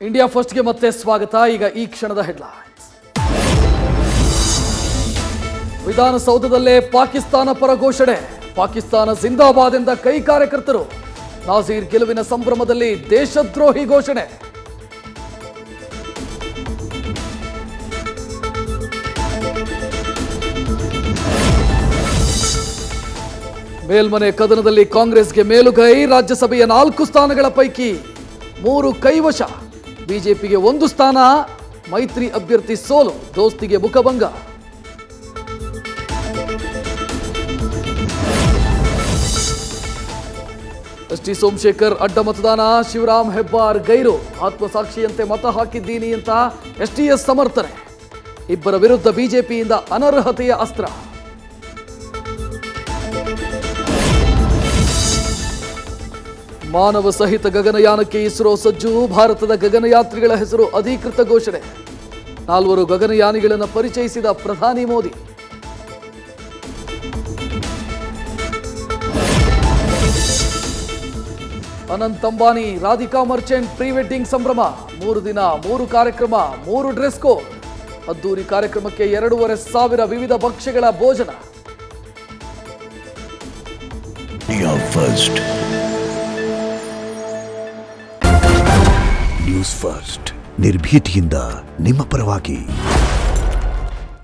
India ಫಸ್ಟ್ಗೆ ಮತ್ತೆ ಸ್ವಾಗತ. ಈಗ ಈ ಕ್ಷಣದ ಹೆಡ್ಲೈನ್ಸ್. ವಿಧಾನಸೌಧದಲ್ಲೇ ಪಾಕಿಸ್ತಾನ ಪರ ಘೋಷಣೆ. ಪಾಕಿಸ್ತಾನ ಜಿಂದಾಬಾದ್ ಎಂದ ಕೈ ಕಾರ್ಯಕರ್ತರು. ನಾಜೀರ್ ಗೆಲುವಿನ ಸಂಭ್ರಮದಲ್ಲಿ ದೇಶದ್ರೋಹಿ ಘೋಷಣೆ. ಮೇಲ್ಮನೆ ಕದನದಲ್ಲಿ ಕಾಂಗ್ರೆಸ್ಗೆ ಮೇಲುಗೈ. ರಾಜ್ಯಸಭೆಯ 4 ಸ್ಥಾನಗಳ ಪೈಕಿ 3 ಕೈವಶ. ಬಿಜೆಪಿಗೆ 1 ಸ್ಥಾನ. ಮೈತ್ರಿ ಅಭ್ಯರ್ಥಿ ಸೋಲು. ದೋಸ್ತಿಗೆ ಮುಖಭಂಗ. ಎಸ್.ಟಿ. ಸೋಮಶೇಖರ್ ಅಡ್ಡ ಮತದಾನ. ಶಿವರಾಮ್ ಹೆಬ್ಬಾರ್ ಗೈರು. ಆತ್ಮಸಾಕ್ಷಿಯಂತೆ ಮತ ಹಾಕಿದ್ದೀನಿ ಅಂತ ಎಸ್ಟಿಎಸ್ ಸಮರ್ಥನೆ. ಇಬ್ಬರ ವಿರುದ್ಧ ಬಿಜೆಪಿಯಿಂದ ಅನರ್ಹತೆಯ ಅಸ್ತ್ರ. ಮಾನವ ಸಹಿತ ಗಗನಯಾನಕ್ಕೆ ಇಸ್ರೋ ಸಜ್ಜು. ಭಾರತದ ಗಗನಯಾತ್ರಿಗಳ ಹೆಸರು ಅಧಿಕೃತ ಘೋಷಣೆ. 4 ಗಗನಯಾನಿಗಳನ್ನು ಪರಿಚಯಿಸಿದ ಪ್ರಧಾನಿ ಮೋದಿ. ಅನಂತ್ ಅಂಬಾನಿ ರಾಧಿಕಾ ಮರ್ಚೆಂಟ್ ಪ್ರೀ ವೆಡ್ಡಿಂಗ್ ಸಂಭ್ರಮ. 3 ದಿನ 3 ಕಾರ್ಯಕ್ರಮ, 3 ಡ್ರೆಸ್ ಕೋಡ್. ಅದ್ದೂರಿ ಕಾರ್ಯಕ್ರಮಕ್ಕೆ 2,500 ವಿವಿಧ ಭಕ್ಷ್ಯಗಳ ಭೋಜನ. ನ್ಯೂಸ್ ಫಸ್ಟ್ ನಿರ್ಭೀತಿಯಿಂದ ನಿಮ್ಮ ಪರವಾಗಿ.